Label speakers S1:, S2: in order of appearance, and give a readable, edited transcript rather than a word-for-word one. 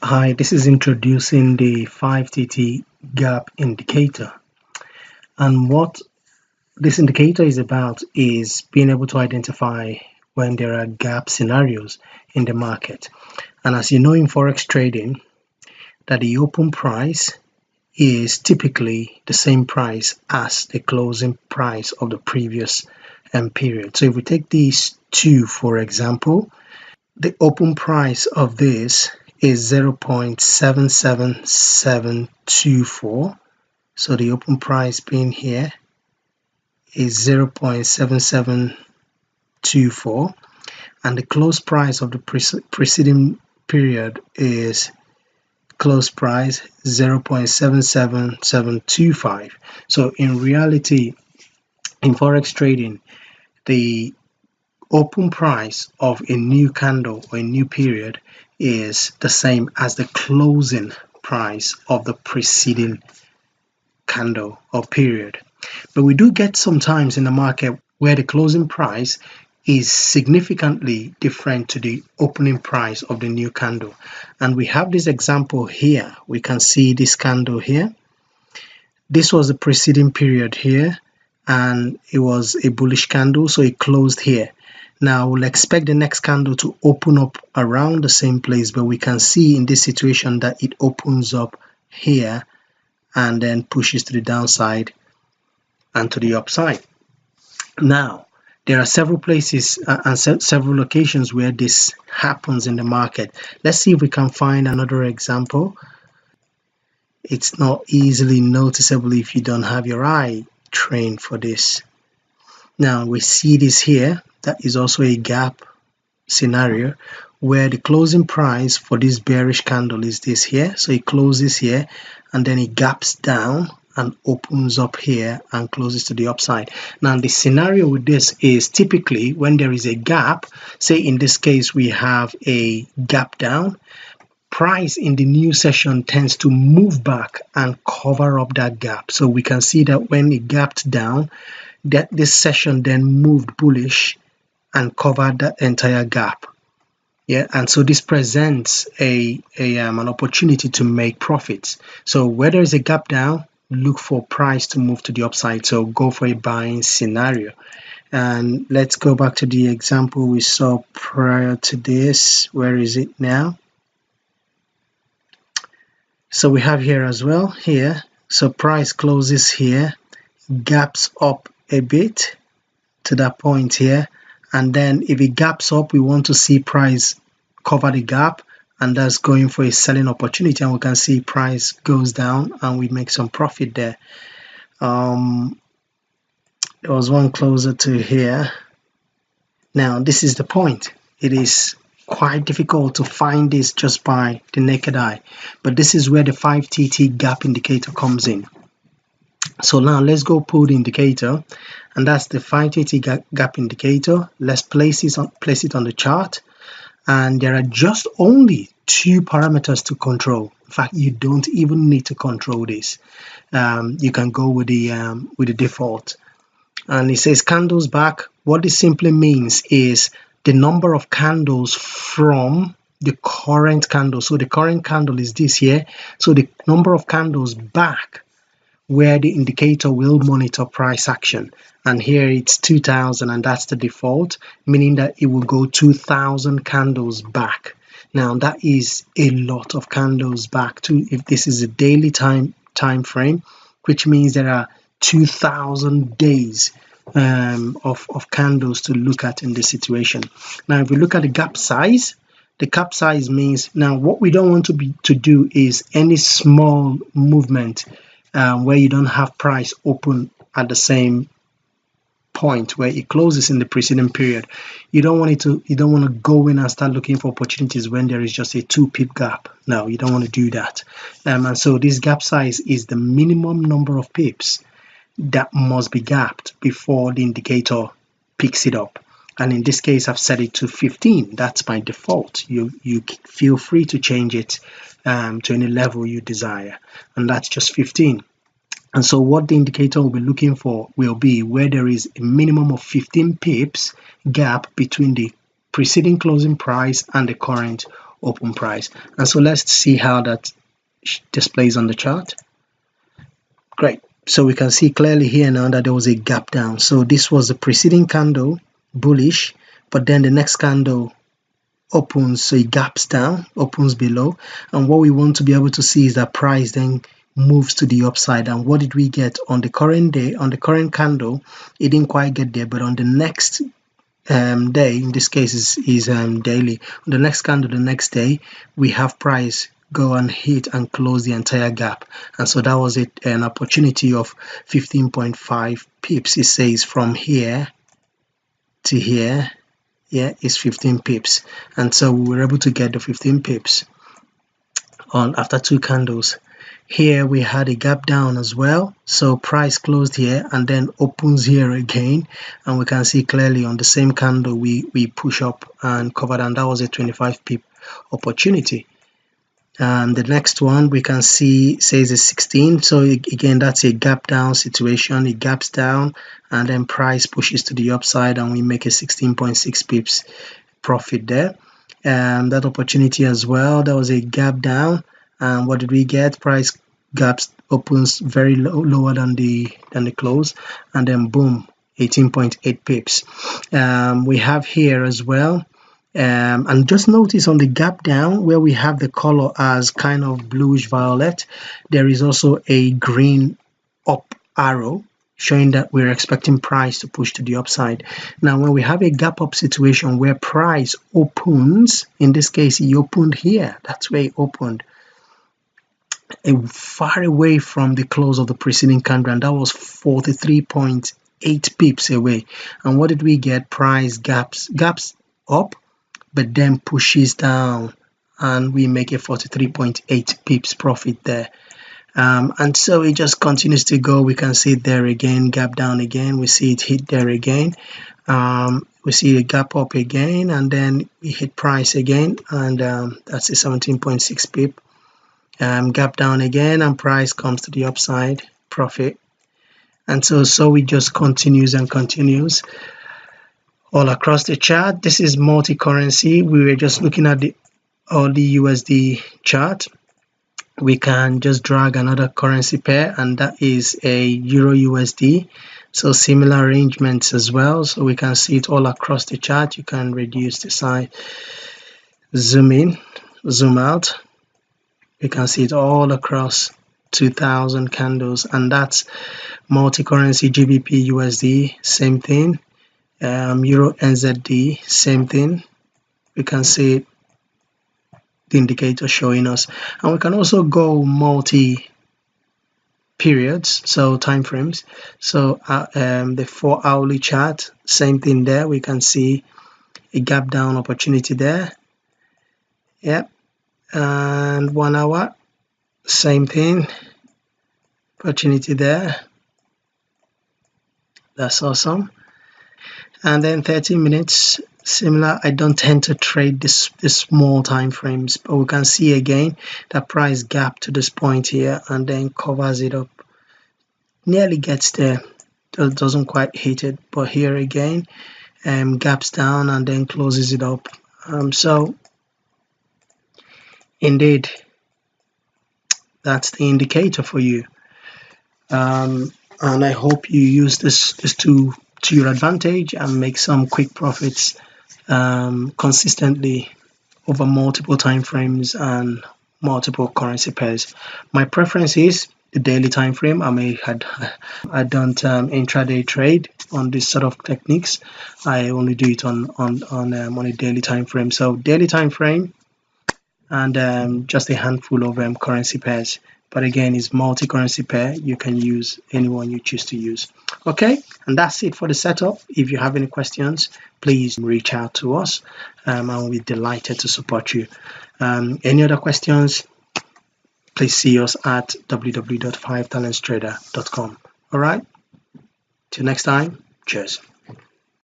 S1: Hi, this is introducing the 5TT gap indicator. And what this indicator is about is being able to identify when there are gap scenarios in the market. And as you know in Forex trading, that the open price is typically the same price as the closing price of the previous period. So if we take these two, for example, the open price of this is 0.77724. So the open price being here is 0.7724, and the close price of the preceding period is close price 0.77725. So in reality, in Forex trading, the open price of a new candle or a new period is the same as the closing price of the preceding candle or period. But we do get sometimes in the market where the closing price is significantly different to the opening price of the new candle. And we have this example here. We can see this candle here. This was the preceding period here, and it was a bullish candle, so it closed here. Now we'll expect the next candle to open up around the same place, but we can see in this situation that it opens up here and then pushes to the downside and to the upside. Now there are several places and several locations where this happens in the market. Let's see if we can find another example. It's not easily noticeable if you don't have your eye trained for this. Now we see this here. That is also a gap scenario where the closing price for this bearish candle is this here. So it closes here and then it gaps down and opens up here and closes to the upside. Now the scenario with this is typically when there is a gap, say in this case we have a gap down, price in the new session tends to move back and cover up that gap. So we can see that when it gapped down, that this session then moved bullish and covered that entire gap. Yeah, and so this presents an opportunity to make profits. So where there is a gap down, look for price to move to the upside. So go for a buying scenario. And let's go back to the example we saw prior to this. Where is it now? So we have here as well here. So price closes here, gaps up a bit to that point here, and then if it gaps up, we want to see price cover the gap, and that's going for a selling opportunity, and we can see price goes down and we make some profit there. There was one closer to here. Now this is the point. It is quite difficult to find this just by the naked eye, but this is where the 5TT gap indicator comes in. So now let's go pull the indicator, and that's the 5TT gap indicator. Let's place it on the chart, and there are just only two parameters to control. In fact, you don't even need to control this. You can go with the default. And it says candles back. What this simply means is the number of candles from the current candle. So the current candle is this here. So the number of candles back where the indicator will monitor price action, and here it's 2000, and that's the default, meaning that it will go 2000 candles back. Now that is a lot of candles back too, if this is a daily time frame, which means there are 2000 days of candles to look at in this situation. Now if we look at the gap size, the gap size means, now what we don't want to do is any small movement where you don't have price open at the same point where it closes in the preceding period. You don't want to go in and start looking for opportunities when there is just a 2-pip gap. No, you don't want to do that. And so this gap size is the minimum number of pips that must be gapped before the indicator picks it up. And in this case, I've set it to 15. That's by default. You feel free to change it to any level you desire, and that's just 15. And so what the indicator will be looking for will be where there is a minimum of 15 pips gap between the preceding closing price and the current open price. And so let's see how that displays on the chart. Great. So we can see clearly here now that there was a gap down. So this was the preceding candle, bullish, but then the next candle opens, so it gaps down, opens below. And what we want to be able to see is that price then moves to the upside. And what did we get on the current day? On the current candle, it didn't quite get there, but on the next day, in this case is daily, on the next candle, the next day, we have price go and hit and close the entire gap. And so that was it, an opportunity of 15.5 pips. It says from here to here, yeah, is 15 pips. And so we were able to get the 15 pips on after two candles. Here we had a gap down as well, so price closed here and then opens here again, and we can see clearly on the same candle we push up and covered, and that was a 25 pip opportunity. The next one we can see says a 16, so again that's a gap down situation. It gaps down and then price pushes to the upside and we make a 16.6 pips profit there. That opportunity as well, that was a gap down, and what did we get? Price gaps opens very low, lower than the close, and then boom, 18.8 pips. We have here as well, and just notice on the gap down where we have the color as kind of bluish violet, there is also a green up arrow showing that we're expecting price to push to the upside. Now when we have a gap up situation where price opens, in this case he opened here, that's where he opened, far away from the close of the preceding candle, and that was 43.8 pips away. And what did we get? Price gaps up but then pushes down and we make a 43.8 pips profit there. And so it just continues to go. We can see it there again, gap down again, we see it hit there again, we see the gap up again, and then we hit price again, and that's a 17.6 pip. Gap down again and price comes to the upside, profit. And so it just continues and continues all across the chart. This is multi-currency. We were just looking at the USD chart. We can just drag another currency pair, and that is a Euro USD. So similar arrangements as well, so we can see it all across the chart. You can reduce the size, zoom in, zoom out. You can see it all across 2000 candles, and that's multi-currency. GBP USD, same thing. Euro NZD, same thing. We can see it, the indicator showing us, and we can also go multi periods, so time frames. So the 4 hourly chart, same thing there. We can see a gap down opportunity there, yep. And 1 hour, same thing, opportunity there. That's awesome. And then 30 minutes, similar. I don't tend to trade this small time frames, but we can see again that price gap to this point here and then covers it up, nearly gets there, doesn't quite hit it, but here again gaps down and then closes it up. So indeed, that's the indicator for you, and I hope you use this to your advantage and make some quick profits consistently over multiple time frames and multiple currency pairs. My preference is the daily time frame. I don't intraday trade on this sort of techniques. I only do it on a daily time frame. So daily time frame and just a handful of currency pairs. But again, it's multi-currency pair. You can use anyone you choose to use. Okay, and that's it for the setup. If you have any questions, please reach out to us. I'll be delighted to support you. Any other questions, please see us at www.5talentstrader.com. All right, till next time, cheers.